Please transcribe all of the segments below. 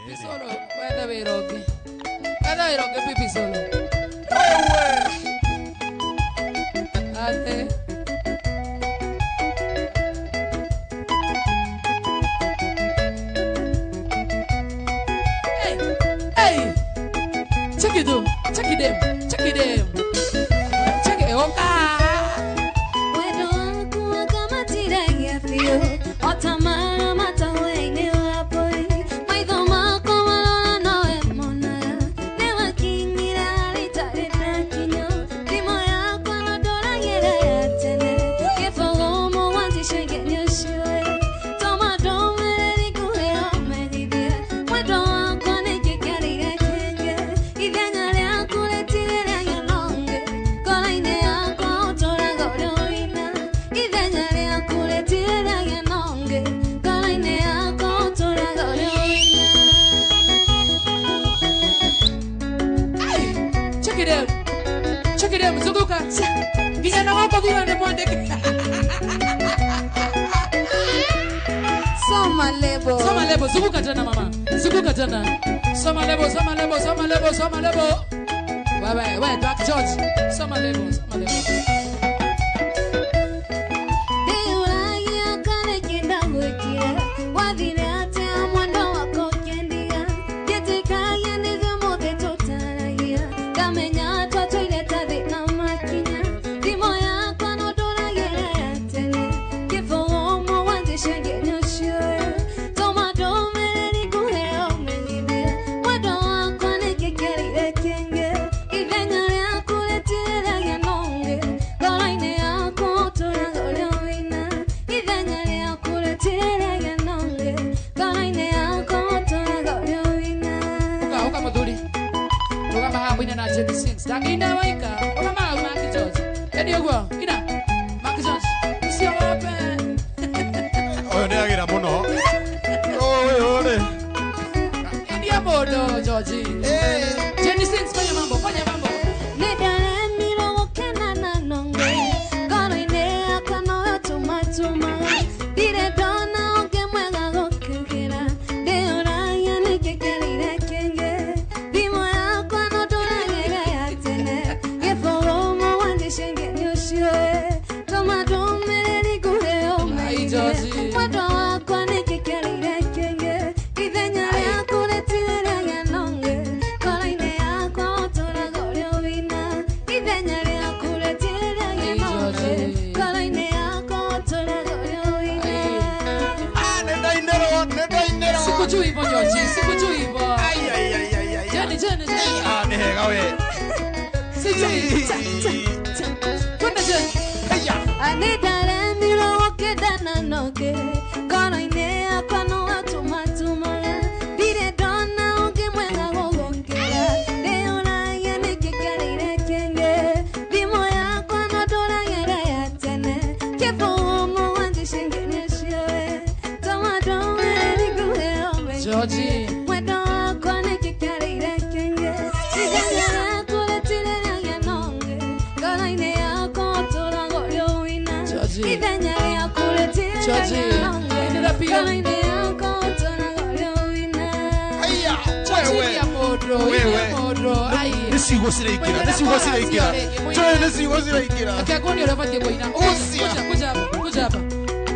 Pipi solo. Whether we rock. Whether we rock pipi solo. Ate. Hey. Check it out. Check it them. Check it them. Check it. Okay. Mzunguka. Kijana wako vile ni mwande. Soma lebo. Soma lebo. Zunguka tena mama. Zunguka tena. Soma lebo, soma lebo, soma lebo, soma lebo. Wewe, Dr. George. Soma lebo, soma lebo. Dagina waika, mama Mark George. Edio go, ina. Mark George. Si open. Oyo ne agira muno. Oyo. Edio modo George. Jenny Sings fanya mambo, fanya mambo. Nedare miro kenana nonge. Kono ine akano tumatuma. Dire dona onge mwenga gokukira. Deora yani kekerire kenge. Dimo yako no Sikujui hivyo George, sikujui hivyo. Jenny. Nehega we. Sijui. Kwenda Jenny. Anidare miro okedana noge. Kono ine akwano atumatuma. Dire dona onge mwenga gogongera. Deona yane kekerire kenge. Dimo yako no dora yere yatene. Kefo omo wanje shengene shiwe. Tomato eri guhe ome. George. Wedo akwane kekerire kenge. Sigara kule tire ya nonge. Kono ine yako tora goryo wina. Idanyari ya kule tire ya nonge. Kono ine yako tora goryo wina. Aya. George ya modro. Ai. Nesigo sireikira. Choe nesigo sireikira. Akagoni unafanya kwa ina. Kuja hapa.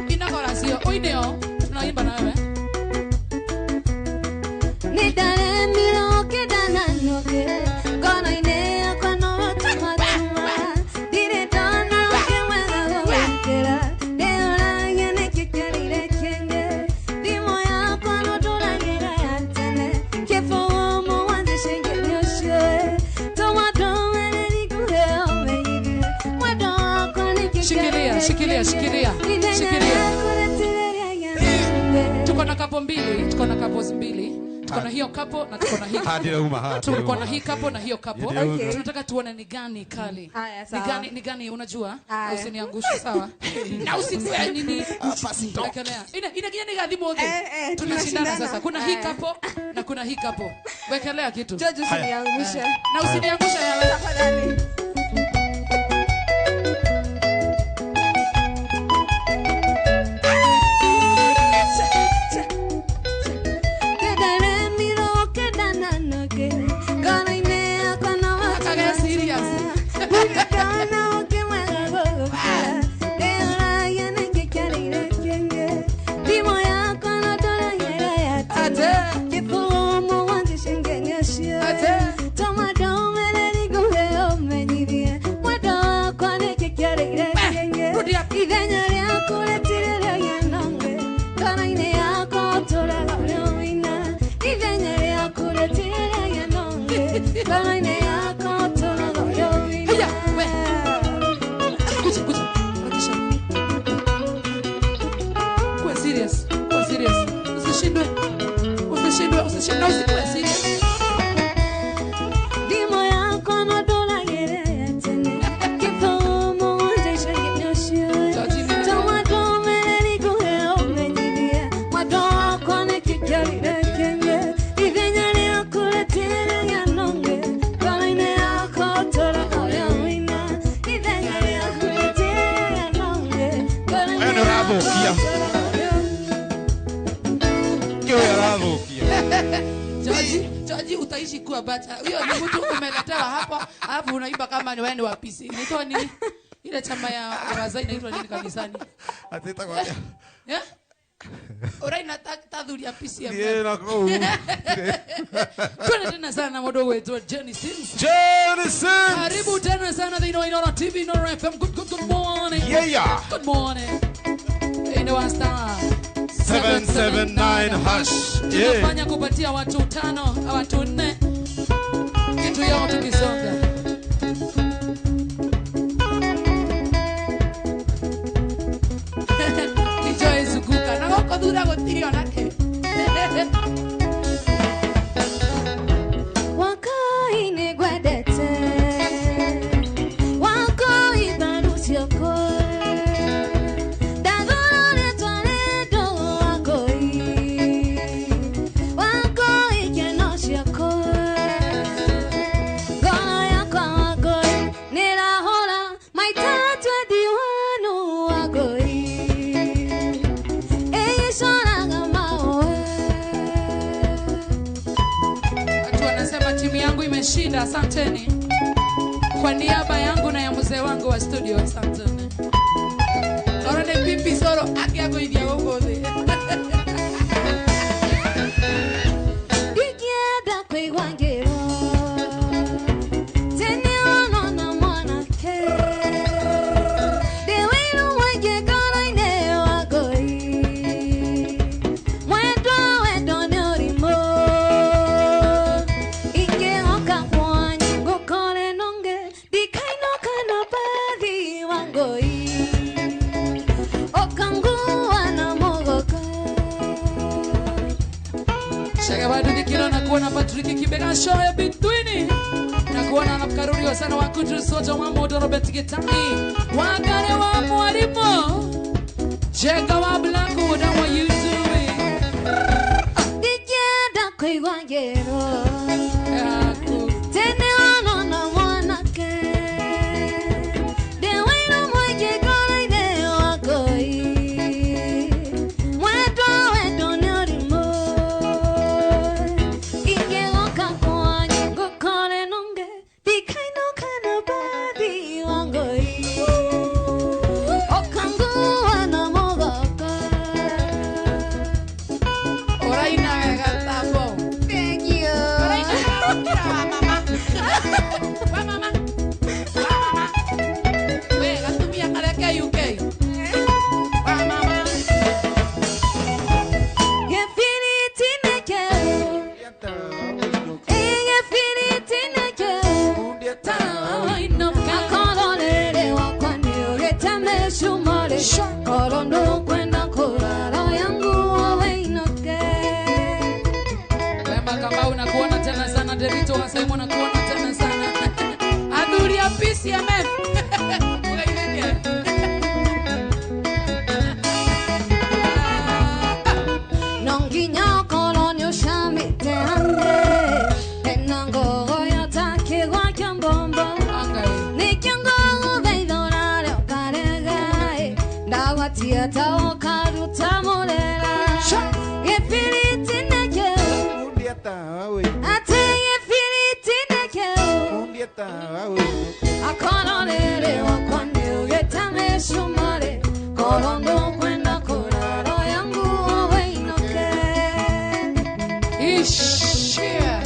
Ina kora sio. Oineo. Tunaimba na wewe. Nidare miro kedana noge. Kono ine akwano tumatuma. Dire dona onge mwenga gogongera. Deora yane kekerire kenge. Dimo yako no dora yera yatene. Kefo omo wanje shengene yoshwe. Tomato eri guhe ome yiri. Wedo akwane kekerire. Shikilia. Idanyari kule tire ya nonge. Tuko na kapo mbili, tuko na kapos mbili. Tuko na hiyo kapo na tuko na hii. Hadi uma. Tuko na hii kapo na hiyo kapo. Okay. Tunataka tuone ni gani kali. Haya, sawa. Ni gani unajua? Haya. Usiniangushe sawa. Na usikue nini? Wekelea. Ina kijani gadi moja. Tunashindana sasa. Kuna hii kapo na kuna hii kapo. Wekelea kitu. George usiniangushe. Na usiniangushe yawe. Tafadhali. Kedare miro sasa. Shina usikuwe serious. Dimo yako no dola yere tene. Kipo monje shenge nyoshio. Toma tome liko heo mejidia. Madoa kone kikali rekenge. Ivenya ni akule tene ya nonge. Kaline yako tola kaya wina. Ivenya ni akule tene ya nonge. Kaline yako tola kaya George utaishi kuwa bata. Huyo ni mtu umeletewa hapa, alafu unaimba kama ni wewe ni wapisi. Inaitwa nini? Ile chama ya wazee inaitwa nini kanisani? Atita kwa. Yeah? Ora inataka dhuri ya pisi ya. Yeye na kwa. Kuna tena sana modo wetu Genesis. Genesis. Karibu tena sana the Inoira TV Inoira FM. Good morning. Yeah. Good morning. Inoira Star 779 hash. Tunafanya kupatia watu 5 au watu 4 kitu yao tukisonga. Nijoe zuguka na goko dura gotirio nake. Wakai ne gwadete. Wakai barusi yako. Shinda, asanteni. Kwa niaba yangu na ya mzee wangu wa studio, asanteni. Karone pipi solo aki yako idia gogothe. Dikieda kwe wangero. Tene ono na mwana ke. Dewiru wage kala ine wagoi. Wedo nyorimo. Shagabadu dikilo na kuona Patrick Kibega show ya Bitwini. Na kuona anakaruriwa sana wakutu soto wa modo Robert Getani. Wakare wa mwalimu. Cheka wa Blanco, what are you doing? Dikieda kwe wangero. Tene ono na mwana ke. Dewiru mwege kala ine wagoi. Wedo nyorimo. Derito wasema na kuona tena sana. Aduri ya PCMF. Nonginya kolonyo shamite ande. Enango goya take wa kyambombo. Nikyango veidora leo karegai. Dawatia tao karuta molela. Gefiriti neke. Ate akononere wakwande ugetame shumare kolondo kwenda kuraro yangu weinoke ishia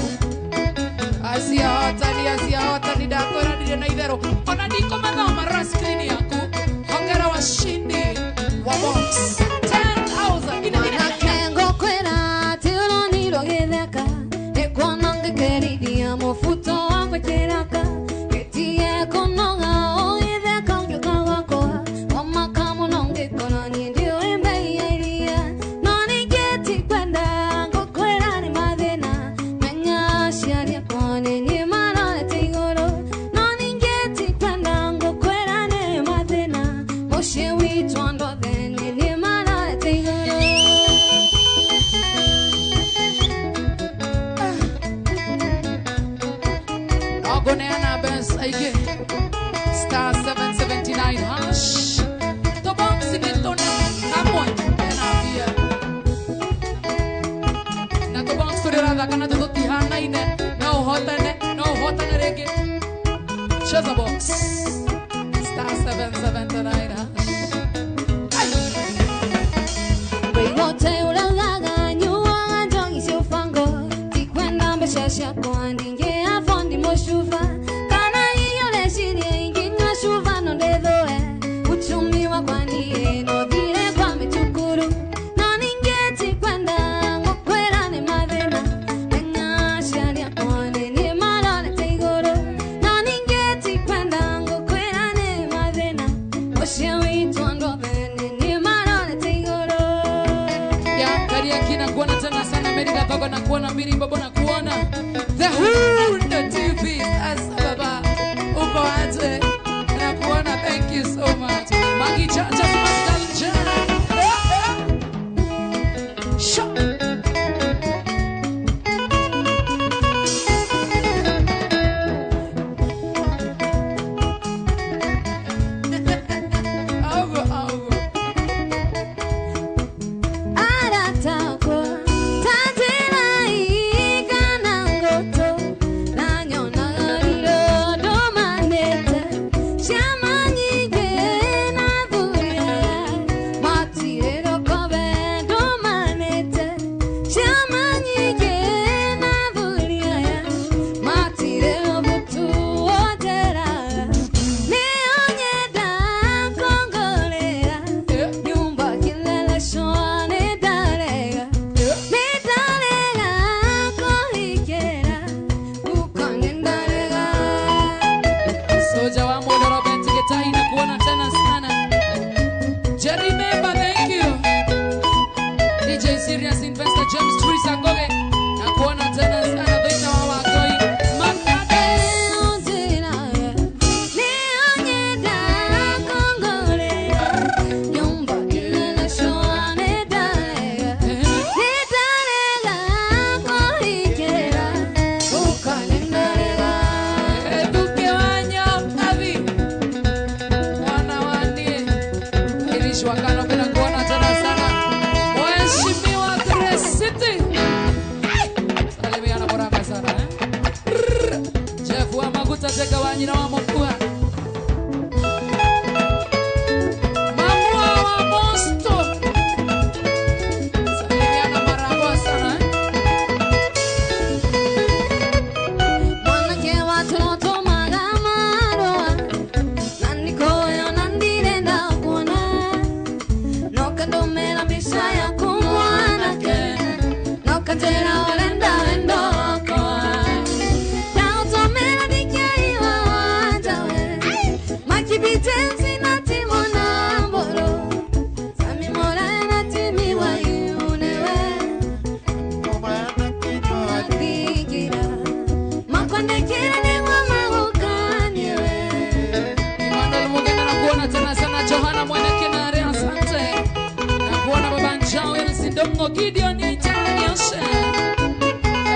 asia hotani dakora dide na idero ona niko madhoma raskini yako hongera washindi wa box 10,000 ina kengo kwera tiro niro gedeka ekwanange keridia mofuto wangu cheraka ketie konoga oide kange kawako mama kamo nonge konani ndio embe iria nani geti kwenda ngokwera ni madena Ogoneana Bens again. Star 779 hash. The box in it on come on. And I'm here. Now the box for the other can do the Hana in it. No hot reggae. Just a box. Star 779 hash. The whole the TV as Baba Uboate Nakuana, thank you so much. Maggie Chacha Shut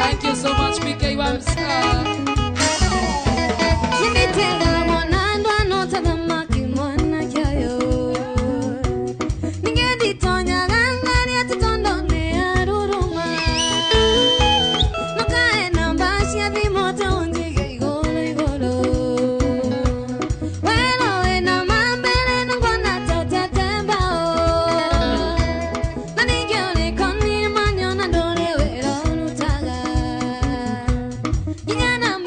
Thank you so much, PK Wamsa. Yana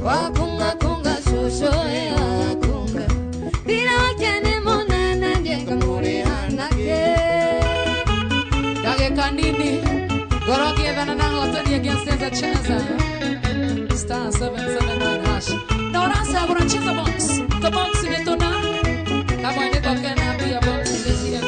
wakunga kunga shosho wakunga dira wakene monana jenga muri hanake dage kanini gorogi edana na hoteli against the cheza star 779 hash no rasa bora cheza box the box imetona kama ni tokena pia box imesia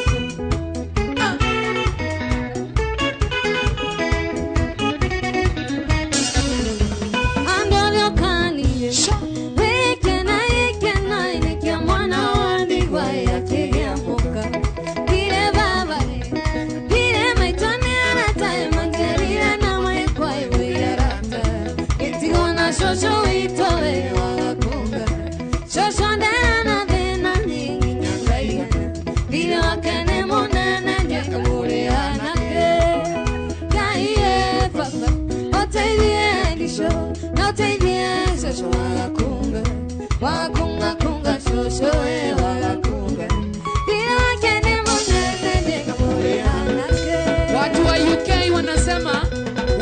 wakunga kunga shosho wakunga dira wakene monana jenga muri hanake. Watu wa UK wanasema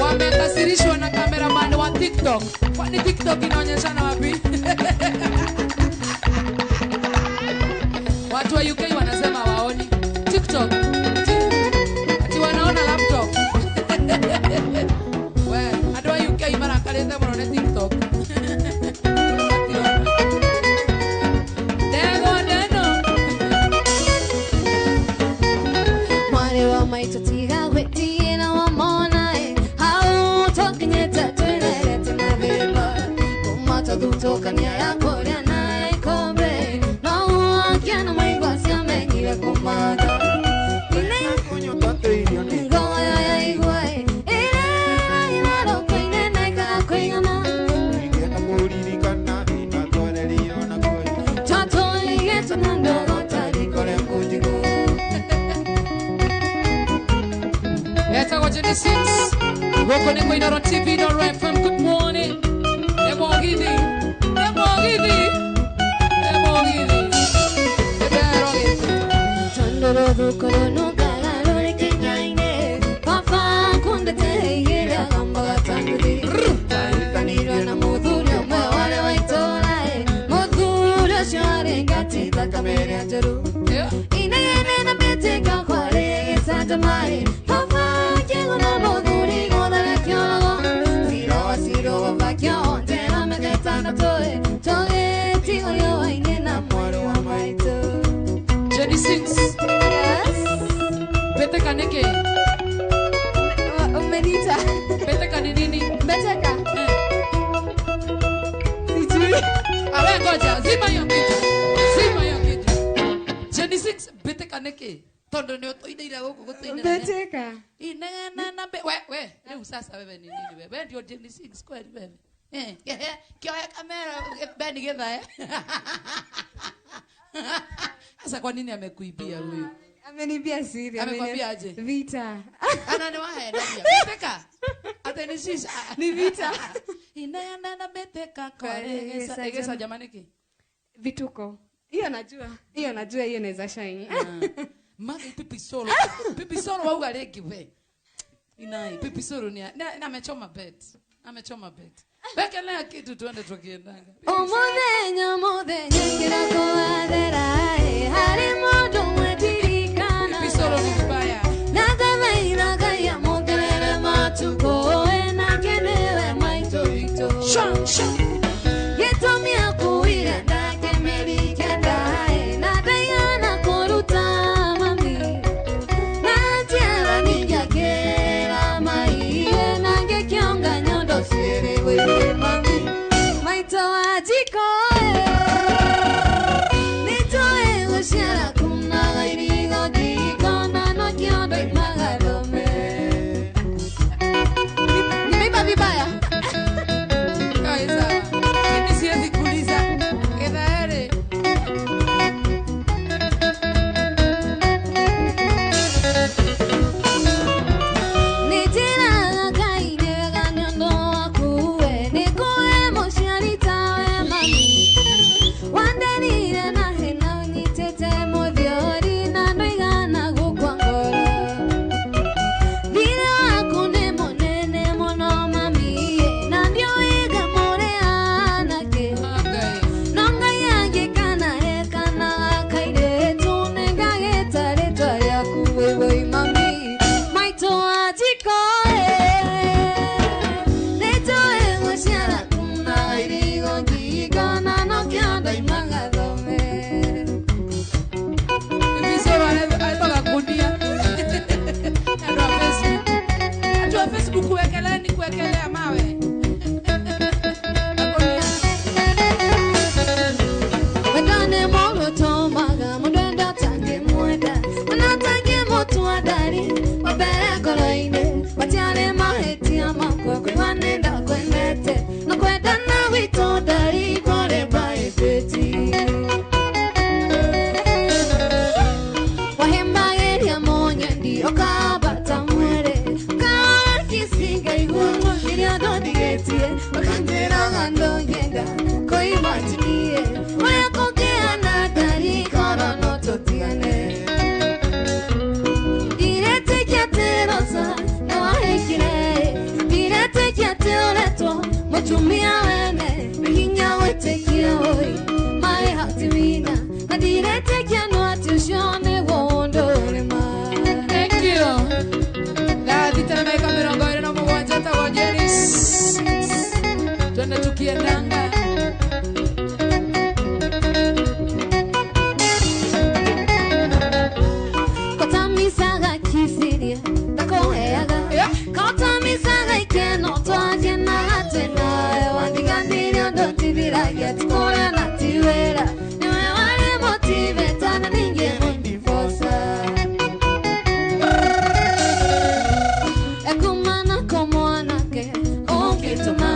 wamekasirishwa na cameraman wa TikTok. Kwani TikTok inaonyeshana wapi? Watu wa UK wanasema waoni TikTok. Ati wanaona laptop. Wewe, watu wa UK mara kalenda wanaona TikTok. Maitatiga weti na wamona how talking it to let na beba kumata dutoka nya yako na ikombe no kiana mai kwasia mengira kumada ile kunyo tate ile ngoya ya igwai ile ro kwine na ka kwingana ile muri kana na tole liona koi tato yetu ndo tari kole mujigo. Yes, I watch the six. Welcome to Queen on TV, no FM. Good morning. Emogidi. Chandoro dukoro no galalo kinyaine. Papa kunde te yera gamba tangudi. Taniro na mudurio me wale waitorae. Mudurio share gati da kamera jaru. Ine na bete ka kware santa mai. Jenny sings. Yes. Bete kaneke. Umenita. Bete kanini. Bete ka. Sijui. Awe ngoja, zima hiyo kitu. Jenny sings. Bete kaneke. Tondo ni otoida ila huko kutoida. Bete ka. Inana na we. Leo sasa wewe ni nini wewe? Wewe ndio Jenny sings kweli wewe. Kio ya kamera beni gedha Sasa kwa nini amekuibia huyu? Amenibia siri. Amekwambia aje? Vita. Ana ni wahe ndio. Beteka. Ateni sisi. Ni vita. Inaenda na beteka kwa egesa jamani ki. Vituko. Hiyo najua hiyo inaweza shine. Magi pipi solo. Pipi solo wa ugaleki we. Inai pipi solo ni na amechoma bet. Bekelea kitu tuende tukiendanga. Omodenya kira kwa derae hari modo mwetirikana. Pipi solo ni mbaya. Nagaira gaya mogelele matuko na kenewe maito victor. Sha. Yeto mi akuira na kemeri kendai na dayana koruta mami. Na tiara ninja kera mai na gekionga nyondo siri we mami. Maito ajiko nitoe ushara kuna gairigo diko na no kiondo imagalome. Nimeiba vibaya. Kaisa. Mimi siwezi kuuliza. Kedare. Nitira gaine ganyondo akuwe nikoe mosharita mami. tukiendanga. Kota misaga kisiria takoheaga Kota misaga ikeno twagena tena wandigandirio ndotibiragia tukora na tiwera niwe wale motiveta na ninge mundifosa ekumana komwanake onkituma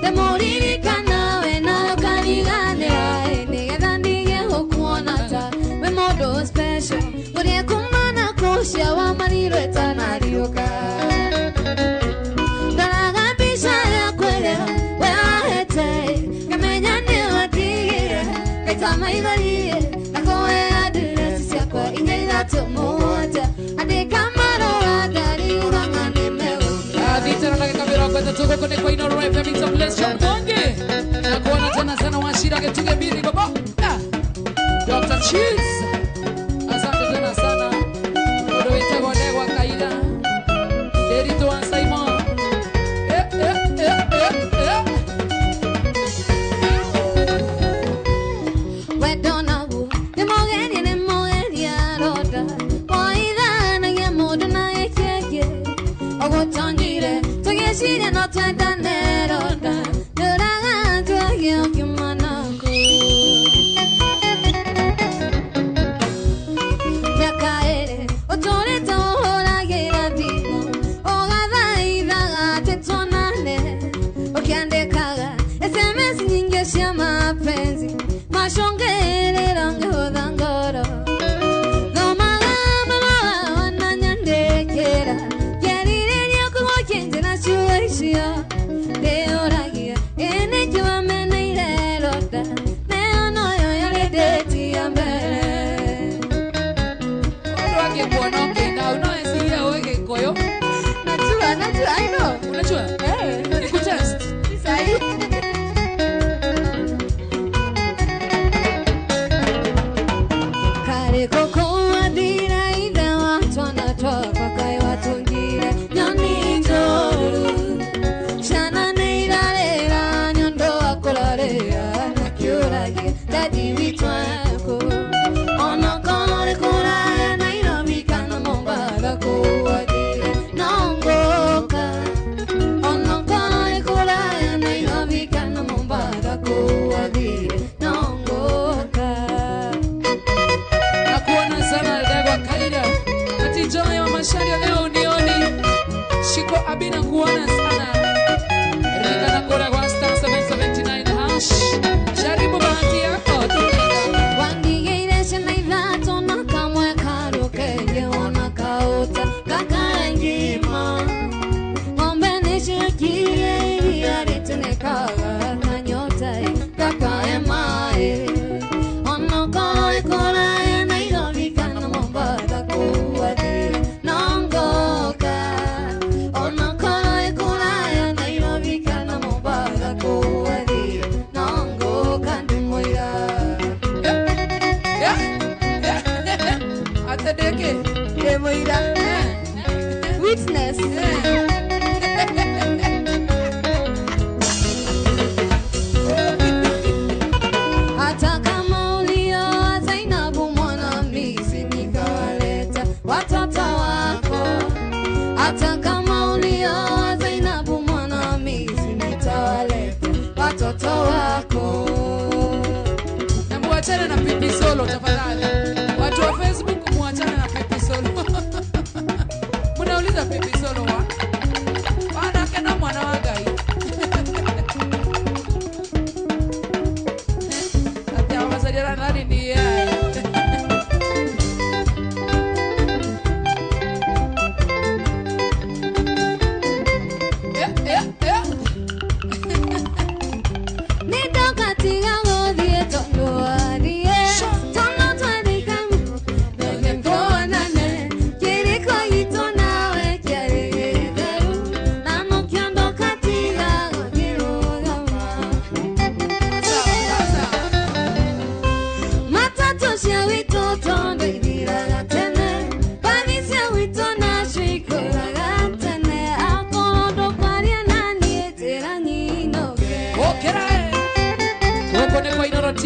demoririkana we nayo kaniganira nigetha ndige gukuona ta we mondo special uria kumana kucia wa mariro etanarioka ndaraga mbica ya kwelera we ahete ngamenya nĩ watigire gaita maitharie nakoe adiresi ciakwa inya ithatũ mũgwanja andĩka marũa ndariuraga nĩmegũka Thitara na gĩkabĩro kwenda tuko kone kwa Inooro FM it's a blessing bonge na kuona tena sana washira getuge mbili baba Dr. Cheese asante tena sana ndio itago ndegwa kaida Derito wa Simon Wedonabu nemogeni aroda Waidana ya modu na ekeke Ogotangire Togeshire no twendane roda Duraga twage okimanako Yakaere Otore tohoragira bimo Ogathaithaga tetonane Okiandekaga SMS nyingi cia mapenzi Mashongerera ngehotha ngoro Thomaga mama wananyandekera Kĩarĩrĩria kũgũkĩnje na ciugo icio Ndĩũragia ĩnĩkĩ wameneire roda Nĩyo noyo yarĩndĩtia mbere Watu wake kuona ukenda unaesiria weke koyo Najua, I know unajua nikutest Sahi Kare koko adira ida watona toka kai watungire Nyoni njoru Shana neirarera nyondo akorarea Nakiuragia dadi witwako Ono kore kuraya Nairobi kana Mombasa kuadire Naongoka Ono kore kuraya Nairobi kana Mombasa kuadire Naongoka na kuona sana ndegwa kaida ati joy wa masharia leo unioni shiko abina kuona sana rika na kura kwa star 779 hash jaribu bahati yako tunaenda Wandigeire cena ithatũ na kamwe karũkenye ona kaũta gakangima ng'ombe nĩciũkirie iria rĩtĩnĩkaga na nyota gakae maĩ ona korwo ĩkũraya Nairobi kana Mombasa kuathiĩ no ngoka ona korwo ĩkũraya Nairobi kana Mombasa kuathiĩ no ngoka ndĩmũira atadeke Demoira. Witness. Hata kama ulioa Zainabu mwana misi nikawaleta watoto wako. Hata kama ulioa Zainabu mwana misi nitawaleta watoto wako. na muachane na pipi solo tafadhali watu wa Facebook muachane na pipi solo mnauliza pipi solo wa wana kana mwana wa gai ati awazaliana nani ni yeye Nitokatiga gũthiĩ tondũ warie Tono twandĩka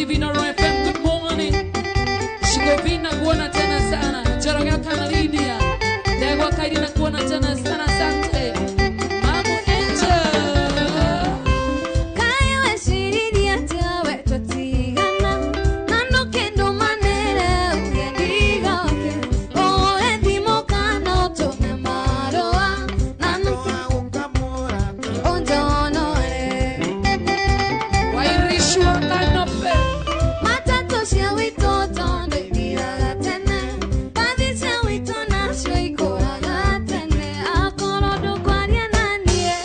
TV na Roy FM. Good morning. Shigovina kuona tena sana. Jaraga kana Lydia. Degwa kaidi na kuona tena sana sante. Mamu Angel. Kayo esiridi atawe totigana. Nando kendo manera ugendiga ke. O edimo kana tome maroa. Nando Ukamura. ondono re. Wairishwa kanope. Matato sia wito tonde dira tene. Padi sia wito na shoi kora tene. Akorodo kwaria nanie.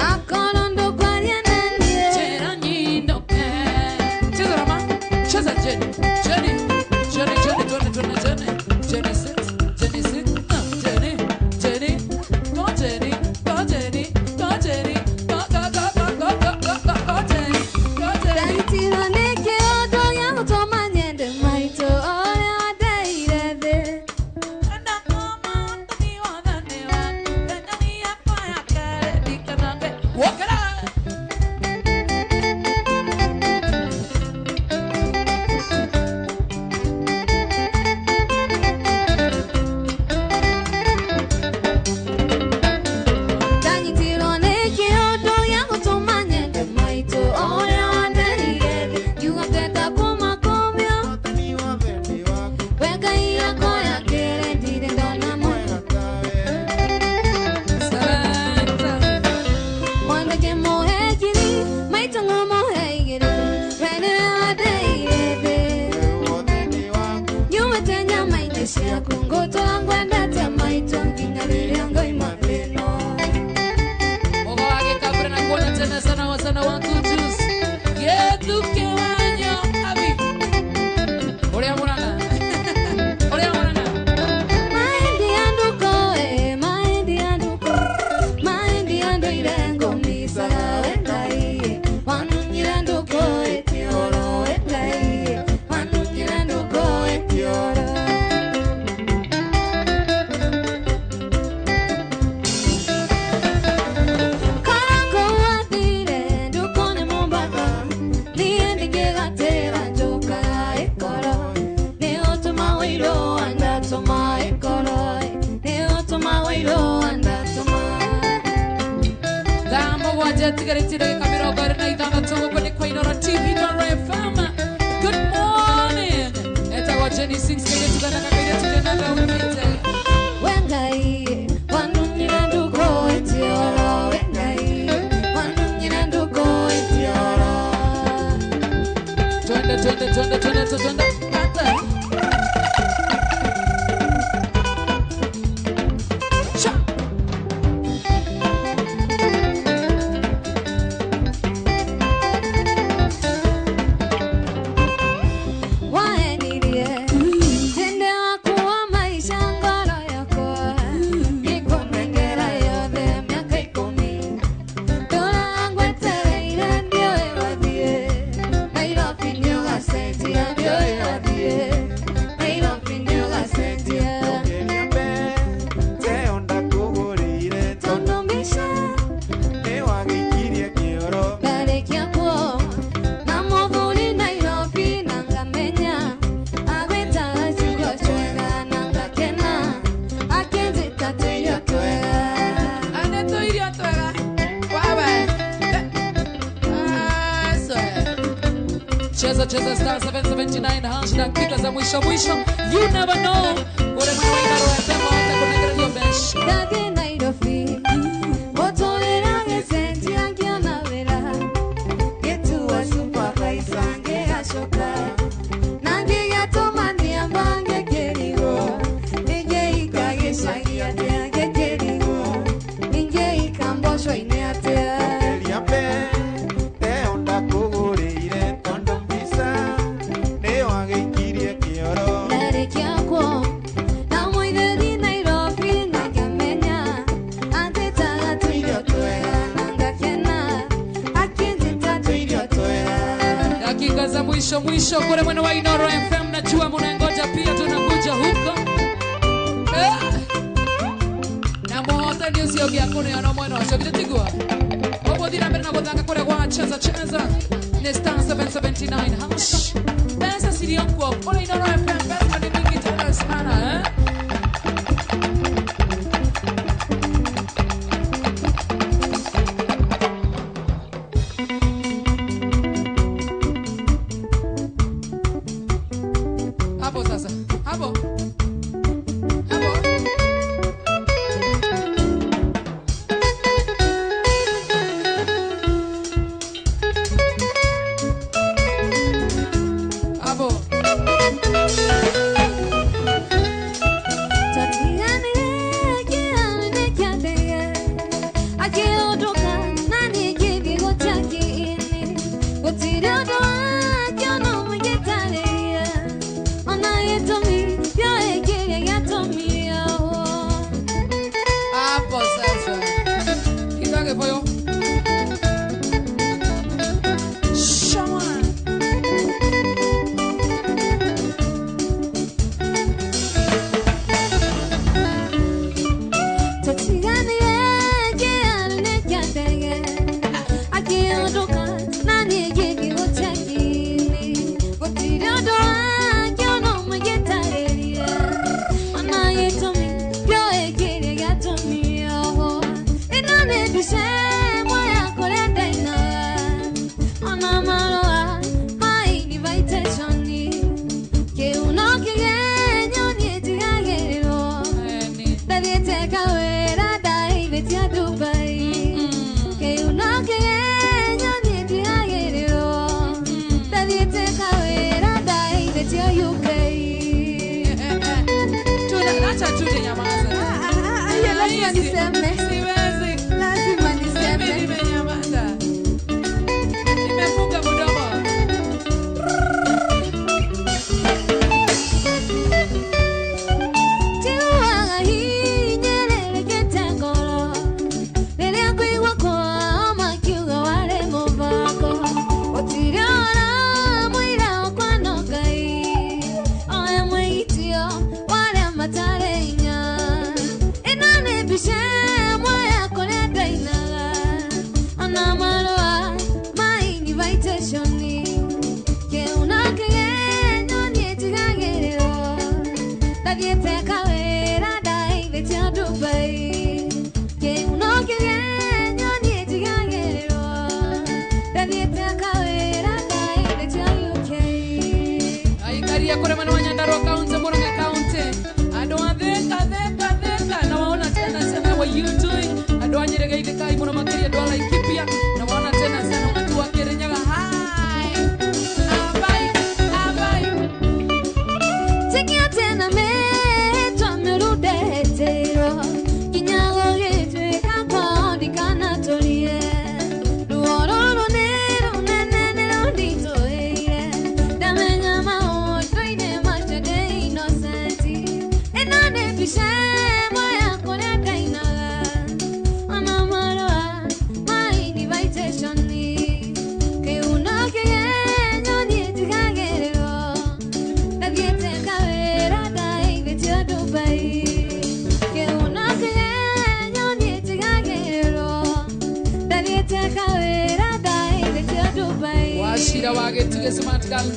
Akorodo kwaria nanie. Chera nyindo ke. Cheza Rama. Cheza Jenny. Jenny. Jenny, Jenny, Jenny, Jenny, Jenny. Jenny sit. Jenny sit. Jenny. Jenny. Go Jenny. Go Jenny. Go Jenny. Go, go, go, go, go, go, go, go, go Jenny. Go Jenny. Tantiro neke odo ya utoma nyende maito ore adeirede. Anda kama ndani wananewa. Ndani ya fire kare dikanange. Walk it out. Tantiro neke odo ya utoma nyende maito ore adeirede. Yugapenda kuma komyo. Weka iya koya kere dire dona moyo. Salanta. Mwanda ke mohegiri. Maito ngo mohegiri. Rene adeirede. Yumetenya maindesia kungoto angwenda tamaito ngingarire ngoi mapeno. Mogo wake kabra na kuona tena sana wasana wangu juice. Getu kewanyo abi. Orea muranga. Orea muranga. Maendi anduko maendi anduko. Maendi ando irengo misaga wengai. Wanunyira anduko etioro wengai. Wanunyira anduko etioro. Karako wadire dukone mumbaka. Niende gegatera njoka ekoro. Ne otoma wairo anda toma ekoro. Ne otoma wairo anda toma. Damo waje tigaretire kamera gari na idana tomo kwenye kwa Inora TV na Roy FM. Good morning. Eta wa Jenny sings kwenye tugana kabiri tugana na umite. Wengai wanunyira nduko etioro. Wengai wanunyira nduko etioro. Twende. Kata. Cha. Waenirie tende wakuwa maisha ngoro yako. Ikonengera yothe miaka 10. Dora ngwetereire ndio ĩwathie. Nairobi nĩ ũgacenjia ndio ĩwathie. Nairobi nĩ ũgacenjia. Tondũ mbica ndarĩkia kuo. Na mũthuri Nairobi na ngamenya. Agwĩtaga ciugo twega na ngakena. Akĩnjĩta tũirio twega. Ane to irio twega. Wawe. Cheza star 779 hash dakika za mwisho. You never know. Ore mwana wa Inora FM watakunegra hiyo bench. Ndathiĩ Nairobi. Mũtũrĩre gĩcenjia ngĩona wĩra. Gĩtua supervisor ngĩgacoka. Na ngĩgatũmania mbange kĩrigũ. Ingĩika gĩcagi atĩa gĩkĩrigũ. Ingĩika mboco-inĩ atĩa. Ndarĩkia kuo. Na mũithĩri Nairobi na ngamenya. Anjĩtaga tũirio twega na ngakena. Akĩnjĩta tũirio twega. Dakika za mwisho kule mwana wa Inora FM najua mnangoja pia tunakuja huko. Na mohota ni usio bia kune ano mwana wa shobita tigwa. Obo dina mbele na bodanga kule kwa cheza. Nestan 779 hash. Pesa siri yangu. Ole inoro ya pesa ni mingi tena sana eh. Hapo sasa. Hapo.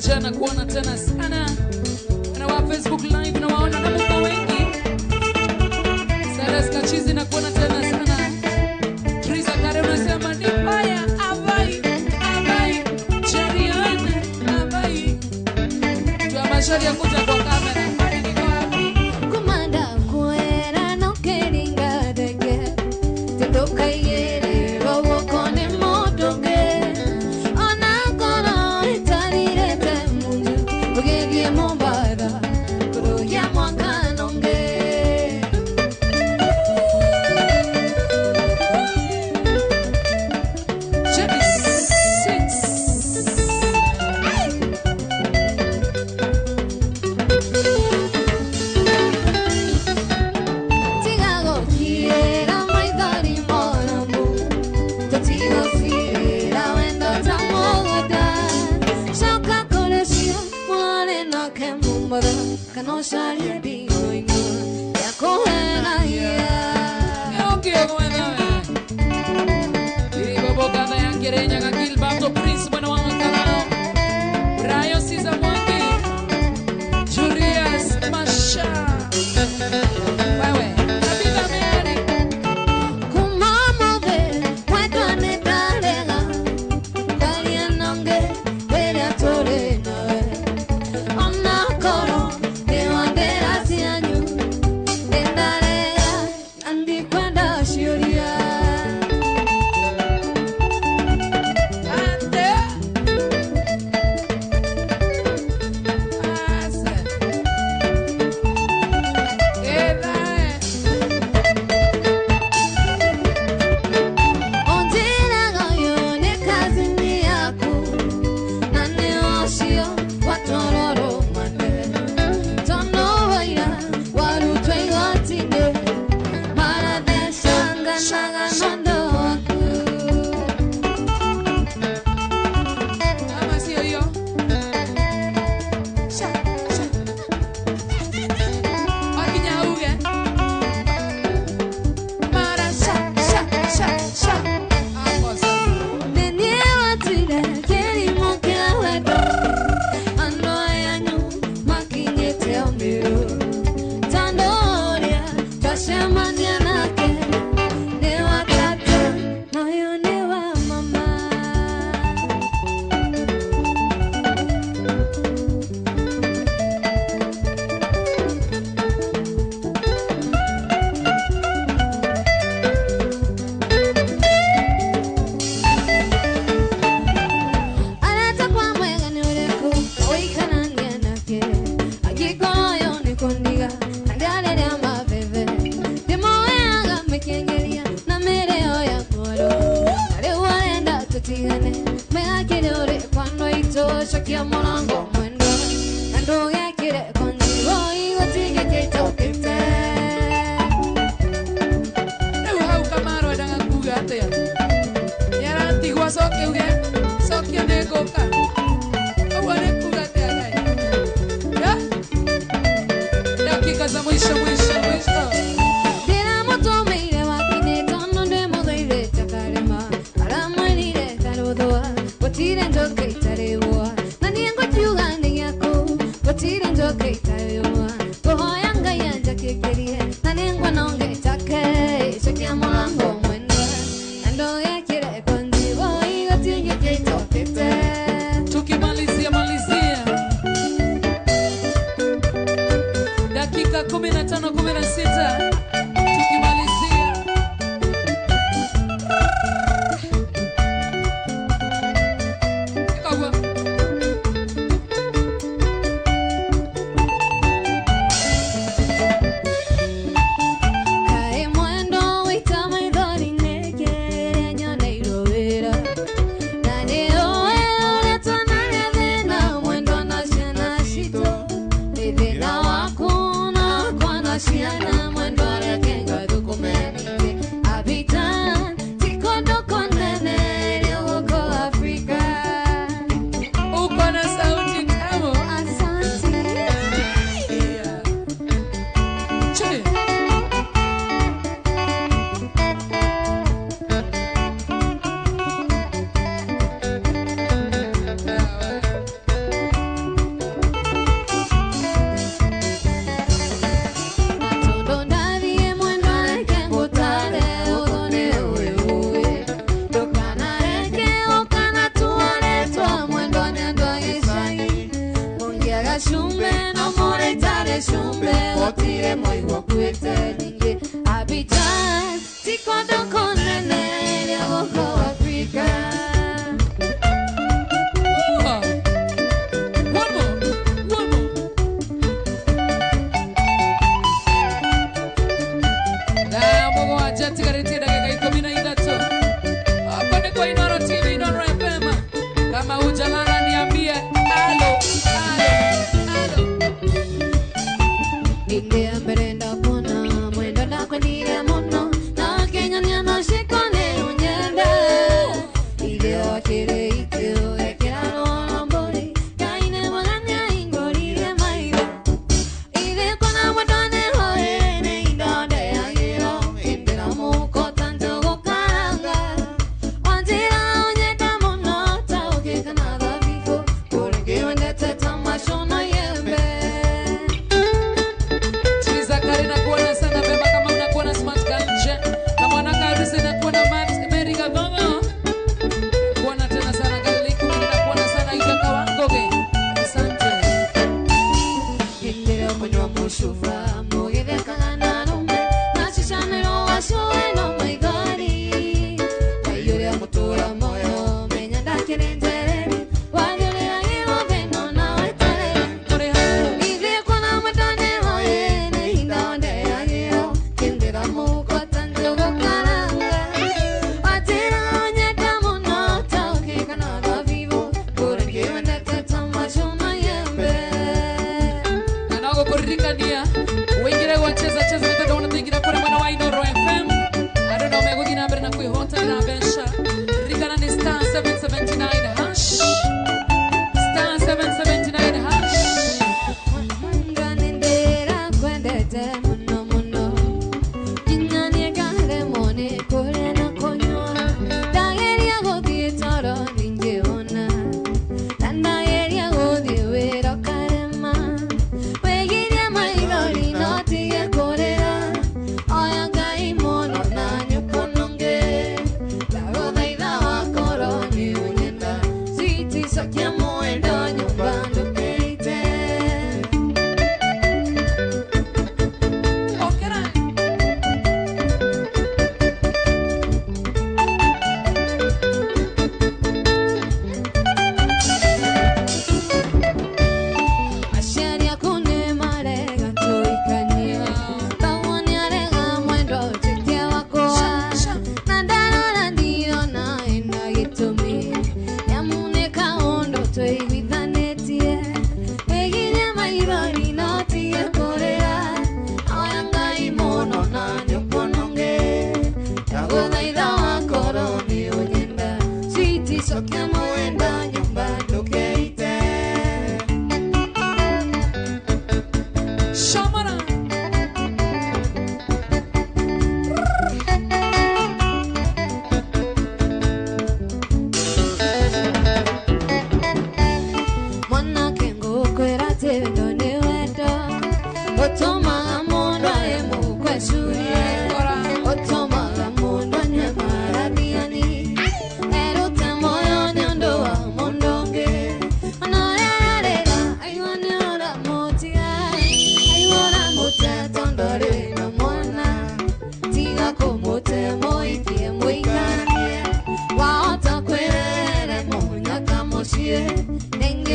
Jana kuona tena sana na wa Facebook live na waona na Mungu wengi. Saras Kachizi na kuona tena sana. Trisa Kare unasema ni mbaya abai Cherian abai. Jua mashari ya kuja kwa kamera. Kumanda kuera no keringa dege. Tendoka yere robo kone motoge. Kirenya kakil bato prince bwana wangu kama shakia morango mwendo ando yakire konji boy watige keto kete hau kamaro edanga kuga atia yara antigua soke uge soke negoka awane kuga atia gai ya dakika za mwisho dira moto meire wakine tono de modeire chakarema aramanire tarodoa watire ndoke itarewa nani ngo tiugane yako watire ndoke itarewa tohoyanga yanja kekerie nani ngo nonge take shakia morango mwendo ando yakire konji boy watige keto kete tukimalizia dakika 15 16 tukimalizia ikawa kai mwendo witama idori neke nyana irovera nane oe ole tonane thina mwendo na shana shito thina wakuna kwana shiana mwendo rekenga dukumenike abitan tikondo konene iliyoko Afrika uko na sauti tamu asante yeah. Chini Tondo ndavie mwendo reke ngutare udhone uwe uwe Dokana reke okana tuoretwa mwendo nendo gicagi Mungiaga shumbe no mureitare shumbe Otire moigwo kwete ningi Abidjan tikondo konene iria goko Afrika one more na mogo wacha tigariti dakika 13 hapo ni kwa Inoro TV Inoro FM kama hujalala niambie alo Inde amberenda kuna mwendo na kwenile mono Na Kenya nyano shikone unyenda Ide wakire ikeo ekera lono mbori Kaine maganya ingorire maida Ide kona wadone hoene idode ya giro Indira muko tanto gokaranga Wajira unyeta mono Tauke kanada vifo Kurenge wendete tamashona yembe Chizakari na kuona sana vema kama unakuona smart ganje kama unaka harusi na kuona Mary Gagongo kuona tena sana Galiku na kuona sana Ida Kawangoge asante Indira kunywa mushufa mugire kagana rumbe Nashishanero washoe no my gari Ayure mutura moyo menya ndakire njereri Wagire agiro beno na wetare Kore hao Ide kuna mwetone hoene indonde agiro Indira muko tanjo gokaranga Watira onyeta muno tauke kanada vivo Kurenge wendete tamashona yembe anago kuririkania wengine wacheza cheza mitoto wanatingira kule mwana wa Inoro FM I don't know mego gina mbere na kuihota na besha rikana ni star 779 hash star 779 hash Nganendera kwendete muno muno Inyanie kare mone kore na konywa Dageria gothie toro ningeona Tandageria gothie wero karema Wegiria maigori no tige korera Oya ngai mono na nyukononge Lagodhaitha wakoro ni unyenda Sweetie sakia mwendo nyumba ndukeite okera Asheria kune marega tuikania Tawani arega mwendo titia wakoa Nandara ndio na enda gitumi Yamune kaondo tuigwitha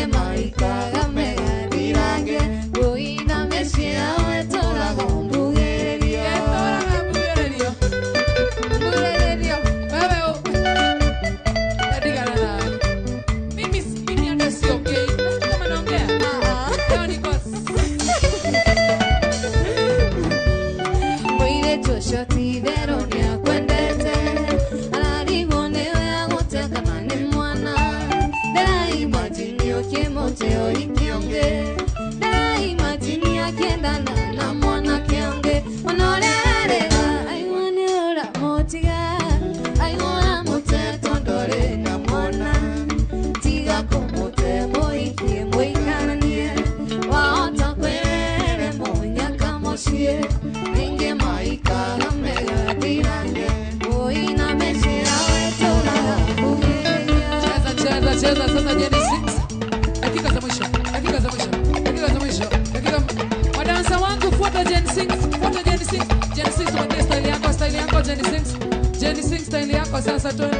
ninge maikaga mega dirange uina mesia wetora gombugererio Mbugererio. Wewe Edigana. Mimi ando si okay. Kama naongea. Leo niko Mwile choshoti veronia kwendete Alarigonewe agoteka mane mwana Dai matini okemoteo ikionge Dai matini akendana na mwana kionge Onorerega aiwane ora motiga Aiwana mote tondore na mwana Tiga komote moikie moikananie Waota kwere monyaka moshie Ninge maikaga mega dirange Uina meshira wetora bugererio cheza sasa Jenny 6. Dakika za mwisho. Wadansa wangu fuata Jenny 6. Jenny 6 wakie style yako Jenny 6. Jenny 6 style yako sasa twende.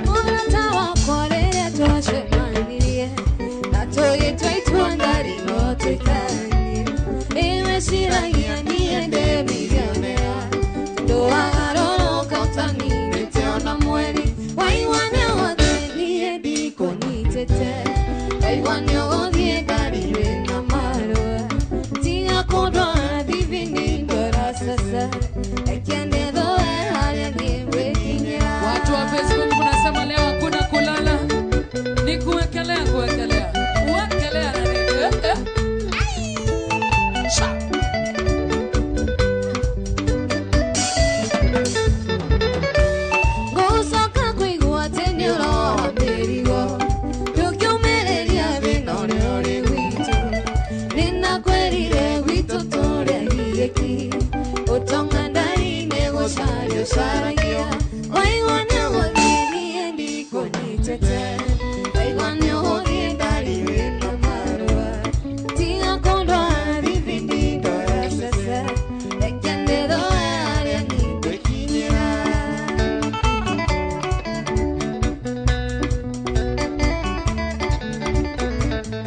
Mwanatawa kwarere twashe manirie Natoye twaitwandari no twikanie Ewe shiragia niende milionea Ndoagaro kautani neteona mweri Waiwane wadhenie diko nitete Waiwane odhie darire na marua Tia kodwa divini ndora sasa Ekiende dhoe halia niwe kinyera Watu wa Facebook mnasema leo hakuna kulala. Ni kuwekelea. Uwekelea na nini? Sha. Gosoka kuigua tenero wa merigo Tukiumereria vinore ore witu Nina kwerire witu tore hieki Utonga ndari nego shario sharagia Waiwane wadhini endiko nitete Waiwane hodhi ndari wina marua Tia kondo divindi dora sese Ekende doe aria niwe kinyera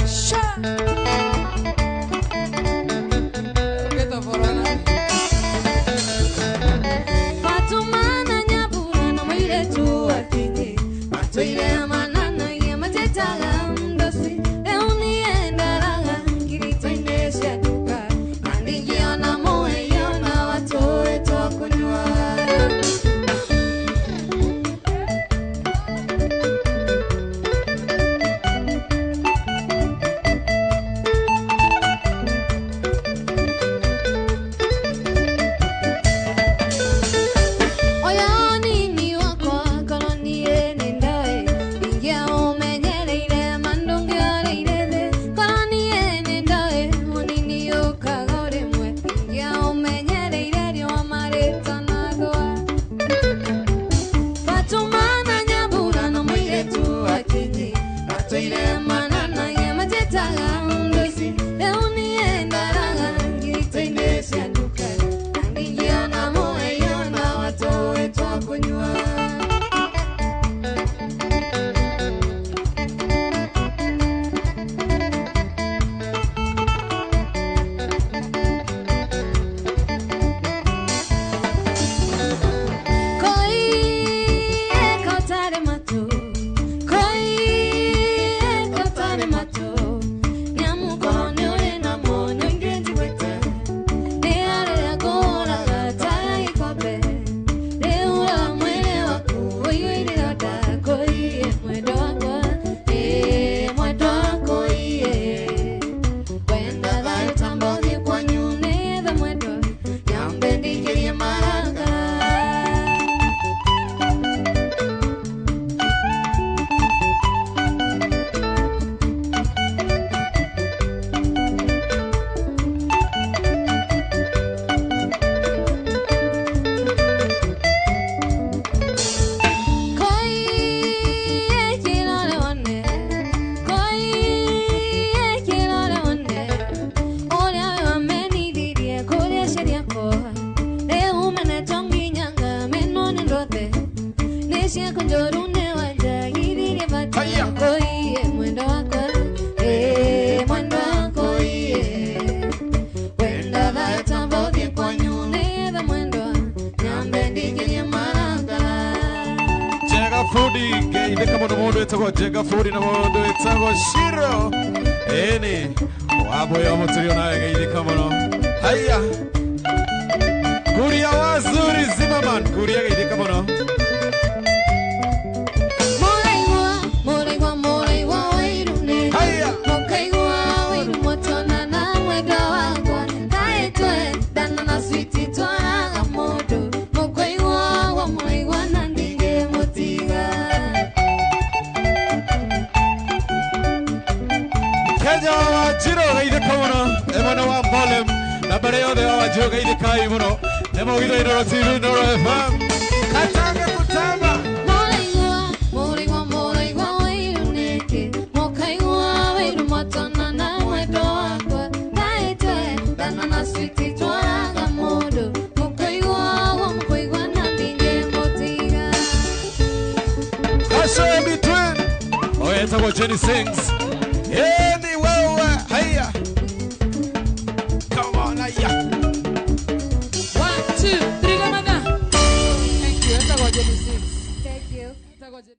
Sha. Uketa forana. Fatumana nyabura na mwile tu atingi Matoile manana ye matetaga mdosi Leo nienda raga kirito inesha duka Andigiona moe yona watoe tokunywa Oya nini wako kolonie nendae Ingia umenyereire mandungi oreirele Kolonie nendae onini yokaga orimwe Ingia umenyereire rio mareta na doa Fatumana nyabura no mwire tu akinyi Atoire manana ye matetaga mdosi Leo nienda raga ngirito inesha duka Andigiona moe yona watoe twakunywa Koi ekotare matu Koi ekotare gaithika muno mundu etagwo Jenga Furi na mundu etagwo Shiro eni waboya muturi onaye gaithika muno haya Kuria wazuri Zimmerman Kuria gaithika muno Jiro gaithika muno emwana wa Mbolem na mbere yothe wa Jiro gaithika muno nemo githo ino TV no FM katange kutamba Moraigwa wairuneke mokaigwa wairu matana na mwedo wakwa taitwe dana na switi twaraga modo mokaigwa na ndinge motiga Kasho in between oyetagwo Jenny Sings Hey, come on, yeah.